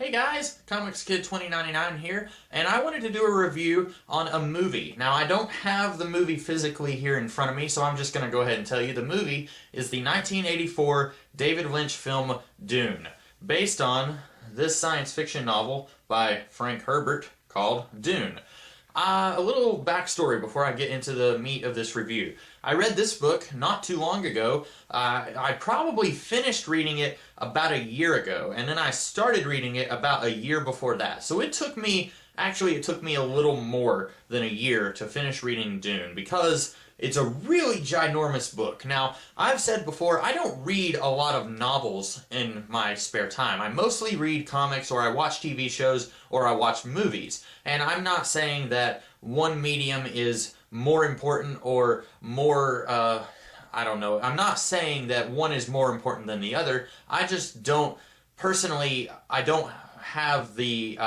Hey guys, Comics Kid 2099 here, and I wanted to do a review on a movie. Now, I don't have the movie physically here in front of me, so I'm just going to go ahead and tell you the movie is the 1984 David Lynch film Dune, based on this science fiction novel by Frank Herbert called Dune. A little backstory before I get into the meat of this review. I read this book not too long ago. I probably finished reading it about a year ago, and then I started reading it about a year before that. So it took me a little more than a year to finish reading Dune, because it's a really ginormous book. Now, I've said before, I don't read a lot of novels in my spare time. I mostly read comics, or I watch TV shows, or I watch movies. And I'm not saying that one medium is more important or more, I don't know. I'm not saying that one is more important than the other. I just don't, personally, I don't have the,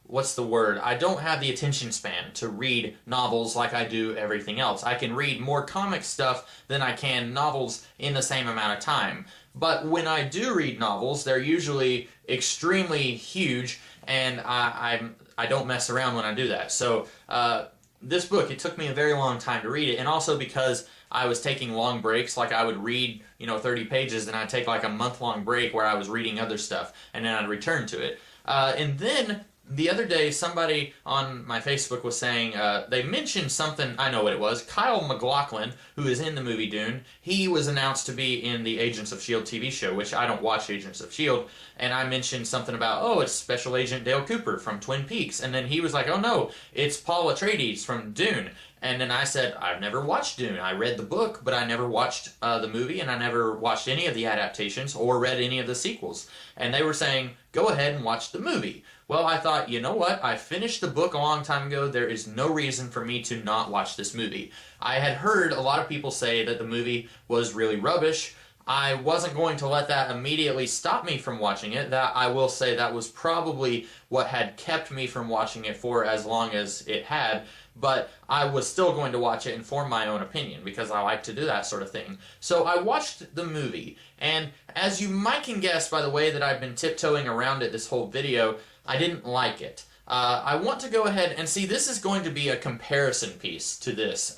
what's the word? I don't have the attention span to read novels like I do everything else. I can read more comic stuff than I can novels in the same amount of time. But when I do read novels, they're usually extremely huge, and I don't mess around when I do that. So this book, it took me a very long time to read it, and also because I was taking long breaks. Like, I would read, 30 pages, then I'd take like a month-long break where I was reading other stuff, and then I'd return to it. And then the other day, somebody on my Facebook was saying, they mentioned something, I know what it was. Kyle MacLachlan, who is in the movie Dune, he was announced to be in the Agents of S.H.I.E.L.D. TV show, which I don't watch Agents of S.H.I.E.L.D., and I mentioned something about, oh, it's Special Agent Dale Cooper from Twin Peaks, and then he was like, oh no, it's Paul Atreides from Dune. And then I said, I've never watched Dune. I read the book, but I never watched the movie, and I never watched any of the adaptations or read any of the sequels. And they were saying, go ahead and watch the movie. Well, I thought, you know what? I finished the book a long time ago. There is no reason for me to not watch this movie. I had heard a lot of people say that the movie was really rubbish. I wasn't going to let that immediately stop me from watching it. That, I will say, that was probably what had kept me from watching it for as long as it had, but I was still going to watch it and form my own opinion, because I like to do that sort of thing. So I watched the movie, and as you might can guess by the way that I've been tiptoeing around it this whole video, I didn't like it. I want to go ahead and see, this is going to be a comparison piece to this.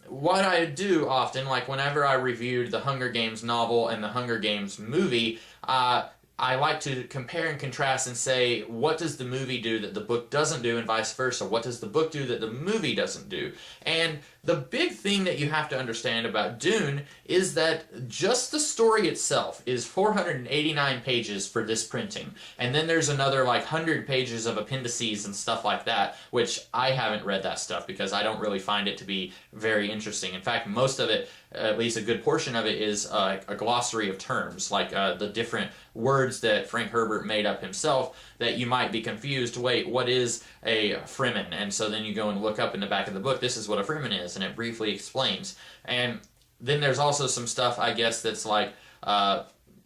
What I do often, like whenever I reviewed the Hunger Games novel and the Hunger Games movie, I like to compare and contrast and say, what does the movie do that the book doesn't do, and vice versa? What does the book do that the movie doesn't do? And the big thing that you have to understand about Dune is that just the story itself is 489 pages for this printing. And then there's another like 100 pages of appendices and stuff like that, which I haven't read that stuff because I don't really find it to be very interesting. In fact, most of it, at least a good portion of it, is a glossary of terms, like the different words that Frank Herbert made up himself that you might be confused. Wait, what is a Fremen? And so then you go and look up in the back of the book, this is what a Fremen is, and it briefly explains. And then there's also some stuff, I guess, that's like,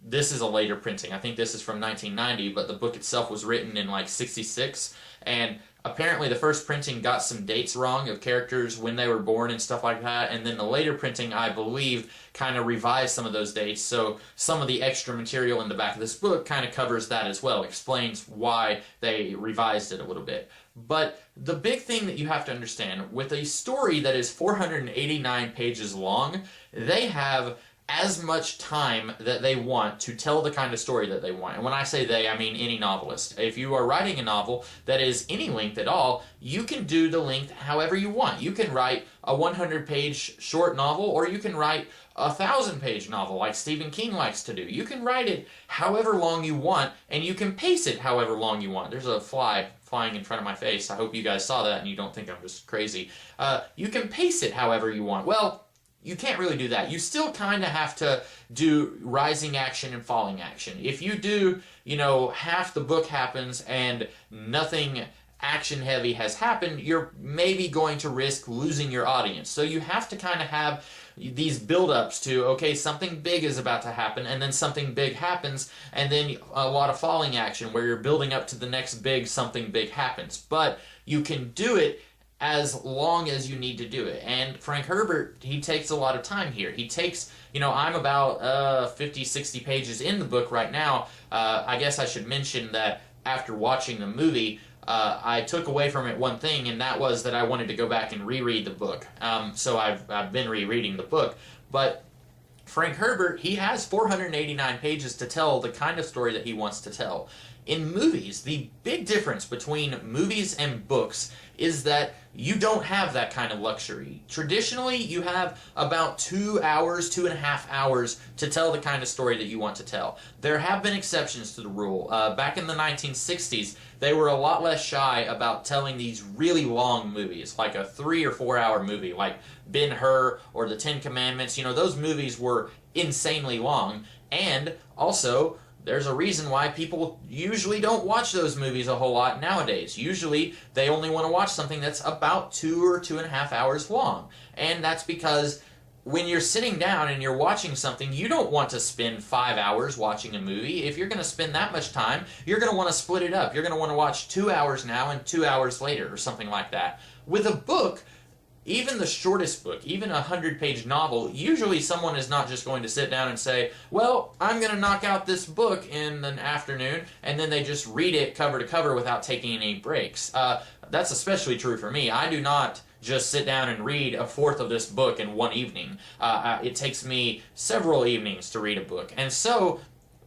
this is a later printing. I think this is from 1990, but the book itself was written in like 66, and apparently the first printing got some dates wrong of characters when they were born and stuff like that, and then the later printing, I believe, kind of revised some of those dates, so some of the extra material in the back of this book kind of covers that as well, explains why they revised it a little bit. But the big thing that you have to understand, with a story that is 489 pages long, they have as much time that they want to tell the kind of story that they want. And when I say they, I mean any novelist. If you are writing a novel that is any length at all, you can do the length however you want. You can write a 100-page short novel, or you can write a 1,000-page novel like Stephen King likes to do. You can write it however long you want, and you can pace it however long you want. There's a fly flying in front of my face. I hope you guys saw that and you don't think I'm just crazy. You can pace it however you want. Well, you can't really do that. You still kind of have to do rising action and falling action. If you do, half the book happens and nothing action heavy has happened, you're maybe going to risk losing your audience. So you have to kind of have these build-ups to, okay, something big is about to happen, and then something big happens, and then a lot of falling action where you're building up to the next big something big happens. But you can do it as long as you need to do it. And Frank Herbert, he takes a lot of time here. He takes, I'm about 50, 60 pages in the book right now. I guess I should mention that after watching the movie, I took away from it one thing, and that was that I wanted to go back and reread the book. So I've been rereading the book. But Frank Herbert, he has 489 pages to tell the kind of story that he wants to tell. In movies, the big difference between movies and books is that you don't have that kind of luxury. Traditionally, you have about 2 hours, 2.5 hours to tell the kind of story that you want to tell. There have been exceptions to the rule. Back in the 1960s, they were a lot less shy about telling these really long movies, like a 3 or 4 hour movie, like Ben-Hur or the Ten Commandments. You know, those movies were insanely long, and also there's a reason why people usually don't watch those movies a whole lot nowadays. Usually, they only want to watch something that's about 2 or 2.5 hours long. And that's because when you're sitting down and you're watching something, you don't want to spend 5 hours watching a movie. If you're going to spend that much time, you're going to want to split it up. You're going to want to watch 2 hours now and 2 hours later or something like that. With a book, even the shortest book, even a 100-page novel, usually someone is not just going to sit down and say, well, I'm going to knock out this book in an afternoon, and then they just read it cover to cover without taking any breaks. That's especially true for me. I do not just sit down and read a fourth of this book in one evening. It takes me several evenings to read a book. And so,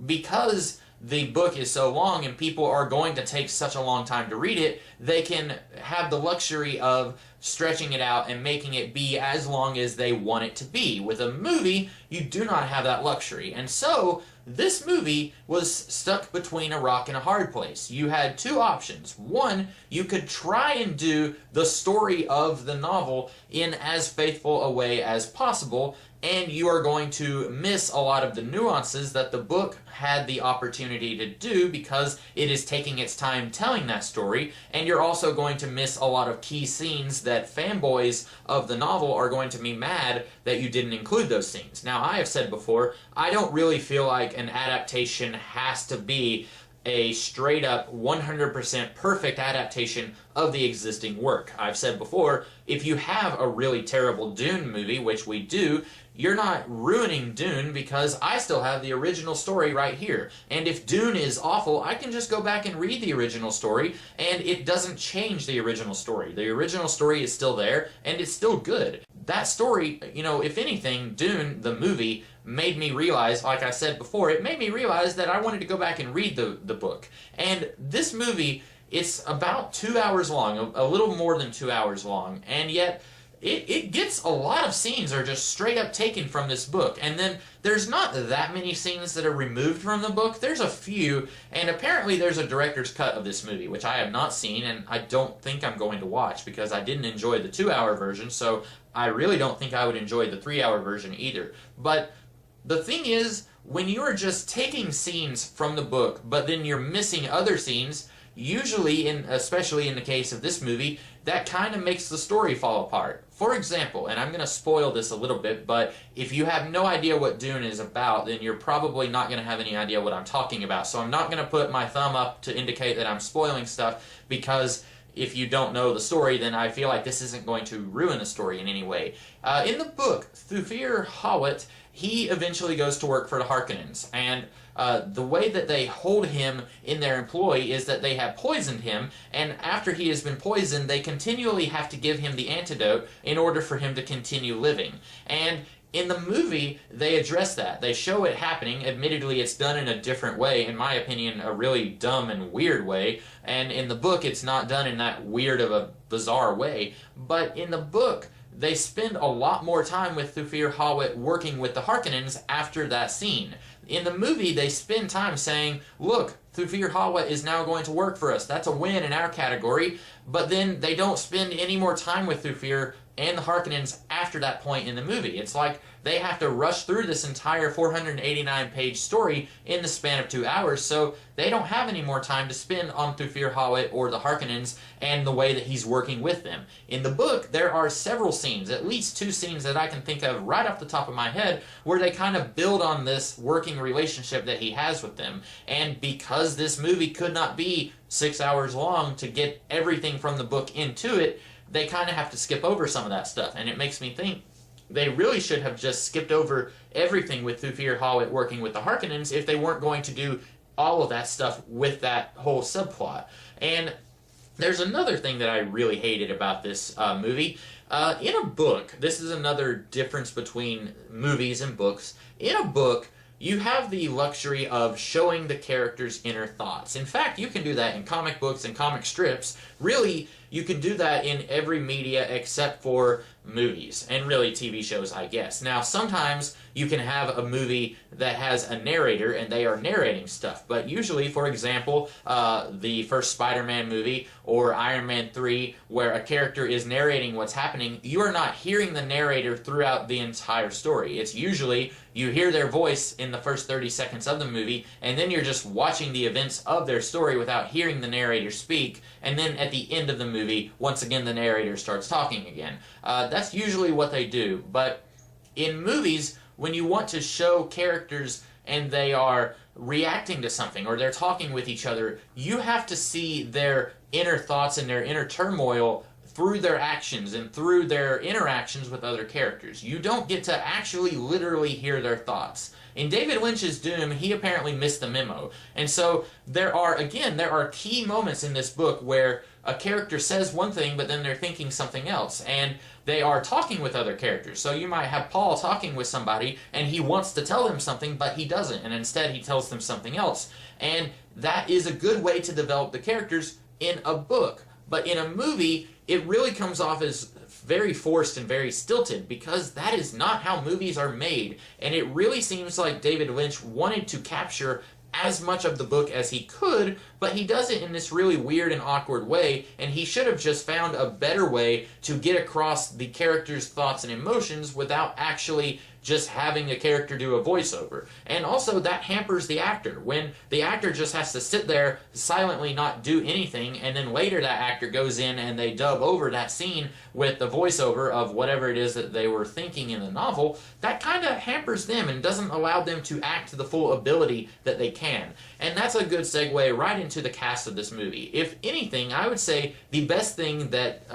because the book is so long and people are going to take such a long time to read it, they can have the luxury of stretching it out and making it be as long as they want it to be. With a movie, you do not have that luxury. And so, this movie was stuck between a rock and a hard place. You had two options. One, you could try and do the story of the novel in as faithful a way as possible, and you are going to miss a lot of the nuances that the book had the opportunity to do because it is taking its time telling that story, and you're also going to miss a lot of key scenes that fanboys of the novel are going to be mad that you didn't include those scenes. Now, I have said before, I don't really feel like an adaptation has to be a straight-up 100% perfect adaptation of the existing work. I've said before, if you have a really terrible Dune movie, which we do, you're not ruining Dune because I still have the original story right here. And if Dune is awful, I can just go back and read the original story, and it doesn't change the original story. The original story is still there, and it's still good. That story, you know, if anything, Dune, the movie, made me realize, like I said before, it made me realize that I wanted to go back and read the book. And this movie, it's about 2 hours long, a little more than 2 hours long, and yet it gets a lot of scenes are just straight up taken from this book. And then there's not that many scenes that are removed from the book. There's a few, and apparently there's a director's cut of this movie, which I have not seen, and I don't think I'm going to watch because I didn't enjoy the 2-hour version, so I really don't think I would enjoy the 3-hour version either. But the thing is, when you are just taking scenes from the book, but then you're missing other scenes, usually, especially in the case of this movie, that kind of makes the story fall apart. For example, and I'm going to spoil this a little bit, but if you have no idea what Dune is about, then you're probably not going to have any idea what I'm talking about. So I'm not going to put my thumb up to indicate that I'm spoiling stuff, because if you don't know the story, then I feel like this isn't going to ruin the story in any way. In the book, Thufir Hawat, he eventually goes to work for the Harkonnens, and the way that they hold him in their employ is that they have poisoned him, and after he has been poisoned, they continually have to give him the antidote in order for him to continue living. And in the movie, they address that. They show it happening. Admittedly, it's done in a different way, in my opinion, a really dumb and weird way, and in the book, it's not done in that weird of a bizarre way, but in the book, they spend a lot more time with Thufir Hawat working with the Harkonnens after that scene. In the movie, they spend time saying, look, Thufir Hawat is now going to work for us. That's a win in our category. But then they don't spend any more time with Thufir and the Harkonnens after that point in the movie. It's like they have to rush through this entire 489-page story in the span of 2 hours, so they don't have any more time to spend on Thufir Hawat or the Harkonnens and the way that he's working with them. In the book, there are several scenes, at least 2 scenes that I can think of right off the top of my head, where they kind of build on this working relationship that he has with them. And because this movie could not be 6 hours long to get everything from the book into it, they kind of have to skip over some of that stuff. And it makes me think they really should have just skipped over everything with Thufir Hawat working with the Harkonnens if they weren't going to do all of that stuff with that whole subplot. And there's another thing that I really hated about this movie. In a book, this is another difference between movies and books. In a book, you have the luxury of showing the character's inner thoughts. In fact, you can do that in comic books and comic strips. Really, you can do that in every media except for movies, and really TV shows, I guess. Now, sometimes you can have a movie that has a narrator and they are narrating stuff, but usually, for example, the first Spider-Man movie or Iron Man 3, where a character is narrating what's happening, you are not hearing the narrator throughout the entire story. It's usually you hear their voice in the first 30 seconds of the movie, and then you're just watching the events of their story without hearing the narrator speak, and then at the end of the movie, once again the narrator starts talking again. That's usually what they do, but in movies, when you want to show characters and they are reacting to something or they're talking with each other, you have to see their inner thoughts and their inner turmoil through their actions and through their interactions with other characters. You don't get to actually literally hear their thoughts. In David Lynch's Dune, he apparently missed the memo. And so there are key moments in this book where a character says one thing, but then they're thinking something else. And they are talking with other characters. So you might have Paul talking with somebody, and he wants to tell them something, but he doesn't. And instead he tells them something else. And that is a good way to develop the characters in a book. But in a movie, it really comes off as very forced and very stilted, because that is not how movies are made. And it really seems like David Lynch wanted to capture as much of the book as he could, but he does it in this really weird and awkward way, and he should have just found a better way to get across the character's thoughts and emotions without actually just having a character do a voiceover. And also, that hampers the actor. When the actor just has to sit there silently not do anything, and then later that actor goes in and they dub over that scene with the voiceover of whatever it is that they were thinking in the novel, that kind of hampers them and doesn't allow them to act to the full ability that they can. And that's a good segue right into the cast of this movie. If anything, I would say the best thing that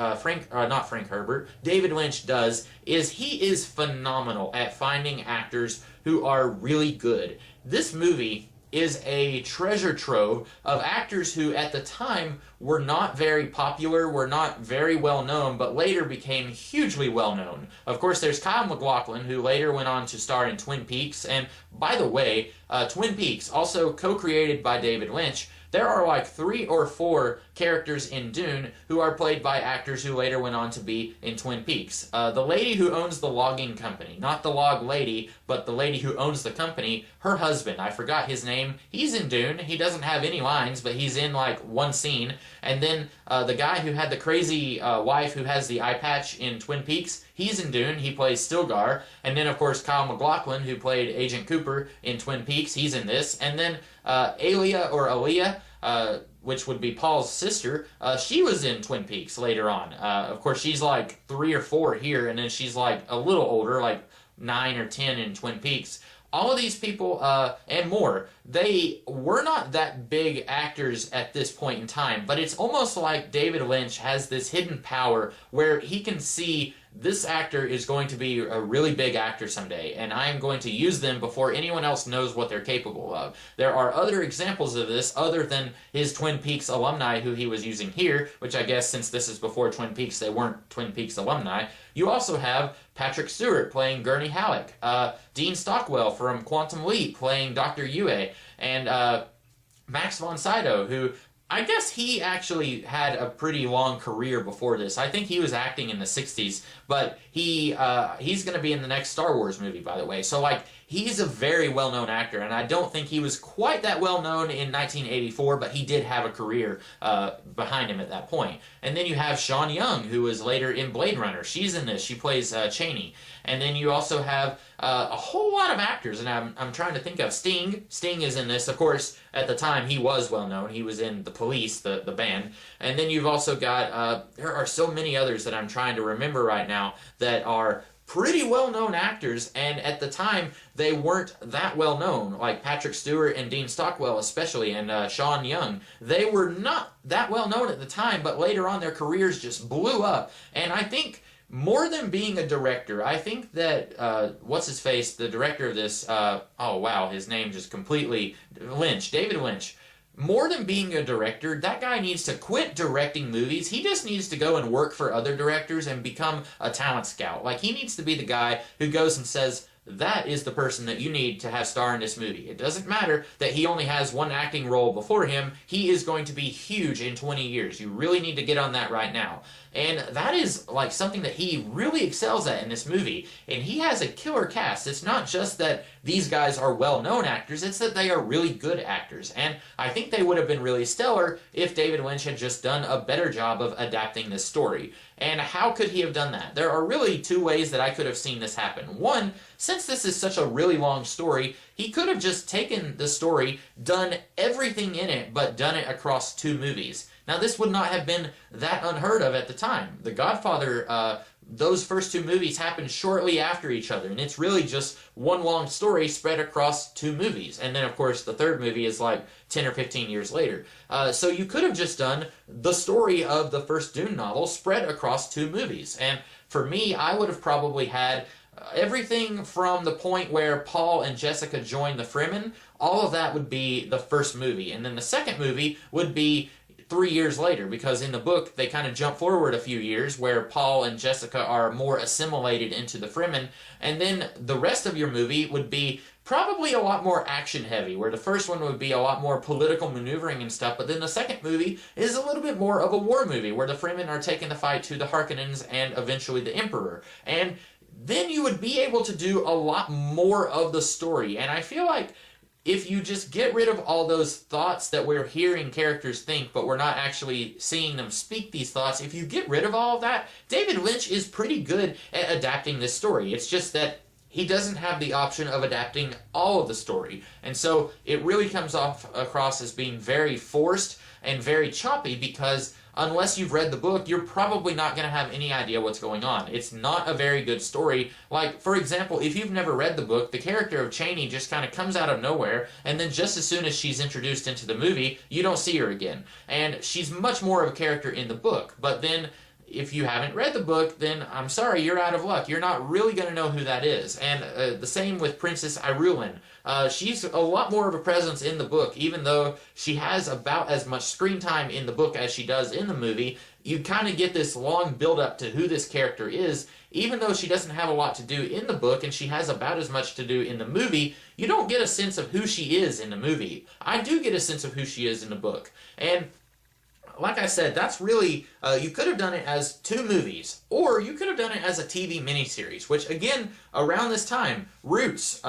David Lynch does is he is phenomenal at finding actors who are really good. This movie is a treasure trove of actors who at the time were not very popular, were not very well known, but later became hugely well known. Of course, there's Kyle MacLachlan, who later went on to star in Twin Peaks, and by the way, Twin Peaks, also co-created by David Lynch. There are like 3 or 4 characters in Dune who are played by actors who later went on to be in Twin Peaks. The lady who owns the logging company, not the log lady, but the lady who owns the company, her husband, I forgot his name, he's in Dune. He doesn't have any lines, but he's in like one scene. And then the guy who had the crazy wife who has the eye patch in Twin Peaks, he's in Dune. He plays Stilgar. And then, of course, Kyle MacLachlan, who played Agent Cooper in Twin Peaks, he's in this. And then Aaliyah, which would be Paul's sister, she was in Twin Peaks later on. Of course, she's like 3 or 4 here, and then she's like a little older, like 9 or 10 in Twin Peaks. All of these people, and more, they were not that big actors at this point in time, but it's almost like David Lynch has this hidden power where he can see this actor is going to be a really big actor someday, and I am going to use them before anyone else knows what they're capable of. There are other examples of this other than his Twin Peaks alumni who he was using here, which I guess since this is before Twin Peaks, they weren't Twin Peaks alumni. You also have Patrick Stewart playing Gurney Halleck, Dean Stockwell from Quantum Leap playing Dr. Yue, and Max von Sydow, who I guess he actually had a pretty long career before this. I think he was acting in the 60s, but he's going to be in the next Star Wars movie, by the way. So, like, he's a very well-known actor, and I don't think he was quite that well-known in 1984, but he did have a career behind him at that point. And then you have Sean Young, who was later in Blade Runner. She's in this. She plays Cheney. And then you also have a whole lot of actors, and I'm trying to think of Sting. Sting is in this. Of course, at the time, he was well-known. He was in The Police, the band. And then you've also got, there are so many others that I'm trying to remember right now that are pretty well-known actors, and at the time, they weren't that well-known, like Patrick Stewart and Dean Stockwell especially, and Sean Young. They were not that well-known at the time, but later on their careers just blew up, and I think more than being a director, I think that, what's his face, the director of this, oh wow, his name just completely, David Lynch. More than being a director, that guy needs to quit directing movies. He just needs to go and work for other directors and become a talent scout. Like, he needs to be the guy who goes and says, that is the person that you need to have star in this movie. It doesn't matter that he only has one acting role before him. He is going to be huge in 20 years. You really need to get on that right now. And that is like something that he really excels at in this movie. And he has a killer cast. It's not just that these guys are well-known actors, it's that they are really good actors. And I think they would have been really stellar if David Lynch had just done a better job of adapting this story. And how could he have done that? There are really two ways that I could have seen this happen. One, since this is such a really long story, he could have just taken the story, done everything in it, but done it across 2 movies. Now, this would not have been that unheard of at the time. The Godfather, those first 2 movies happened shortly after each other, and it's really just one long story spread across 2 movies. And then, of course, the third movie is like 10 or 15 years later. So you could have just done the story of the first Dune novel spread across 2 movies. And for me, I would have probably had everything from the point where Paul and Jessica join the Fremen. All of that would be the first movie. And then the second movie would be 3 years later, because in the book they kind of jump forward a few years where Paul and Jessica are more assimilated into the Fremen, and then the rest of your movie would be probably a lot more action heavy, where the first one would be a lot more political maneuvering and stuff, but then the second movie is a little bit more of a war movie where the Fremen are taking the fight to the Harkonnens and eventually the Emperor. And then you would be able to do a lot more of the story, and I feel like if you just get rid of all those thoughts that we're hearing characters think, but we're not actually seeing them speak these thoughts, if you get rid of all of that, David Lynch is pretty good at adapting this story. It's just that he doesn't have the option of adapting all of the story. And so it really comes across as being very forced and very choppy, because unless you've read the book, you're probably not going to have any idea what's going on. It's not a very good story. Like, for example, if you've never read the book, the character of Chani just kind of comes out of nowhere, and then just as soon as she's introduced into the movie, you don't see her again. And she's much more of a character in the book. But then, if you haven't read the book, then I'm sorry, you're out of luck. You're not really going to know who that is. And the same with Princess Irulan. She's a lot more of a presence in the book, even though she has about as much screen time in the book as she does in the movie. You kind of get this long build-up to who this character is. Even though she doesn't have a lot to do in the book, and she has about as much to do in the movie, you don't get a sense of who she is in the movie. I do get a sense of who she is in the book. And like I said, that's really, you could have done it as 2 movies, or you could have done it as a TV miniseries, which, again, around this time, Roots,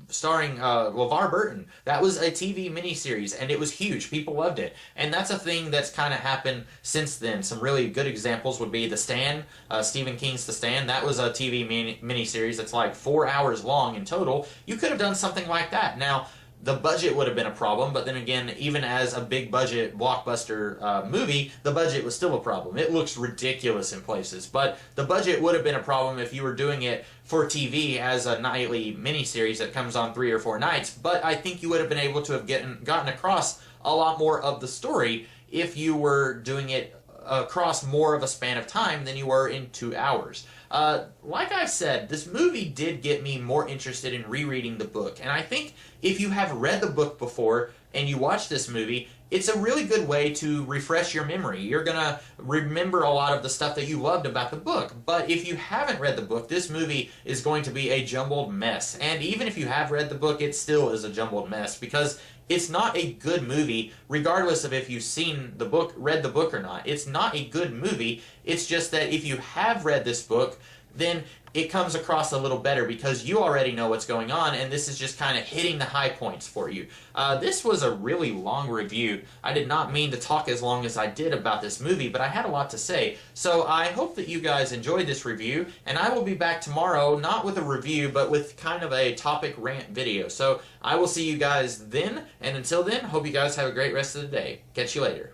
starring LeVar Burton, that was a TV miniseries, and it was huge. People loved it. And that's a thing that's kind of happened since then. Some really good examples would be The Stand, Stephen King's The Stand. That was a TV miniseries that's like 4 hours long in total. You could have done something like that. Now, the budget would have been a problem, but then again, even as a big budget blockbuster movie, the budget was still a problem. It looks ridiculous in places, but the budget would have been a problem if you were doing it for TV as a nightly miniseries that comes on 3 or 4 nights, but I think you would have been able to have gotten across a lot more of the story if you were doing it across more of a span of time than you were in 2 hours. Like I said, this movie did get me more interested in rereading the book, and I think if you have read the book before and you watch this movie, it's a really good way to refresh your memory. You're going to remember a lot of the stuff that you loved about the book. But if you haven't read the book, this movie is going to be a jumbled mess. And even if you have read the book, it still is a jumbled mess, because it's not a good movie, regardless of if you've seen the book, read the book or not. It's not a good movie. It's just that if you have read this book, then it comes across a little better because you already know what's going on, and this is just kind of hitting the high points for you. This was a really long review. I did not mean to talk as long as I did about this movie, but I had a lot to say. So I hope that you guys enjoyed this review, and I will be back tomorrow, not with a review, but with kind of a topic rant video. So I will see you guys then, and until then, hope you guys have a great rest of the day. Catch you later.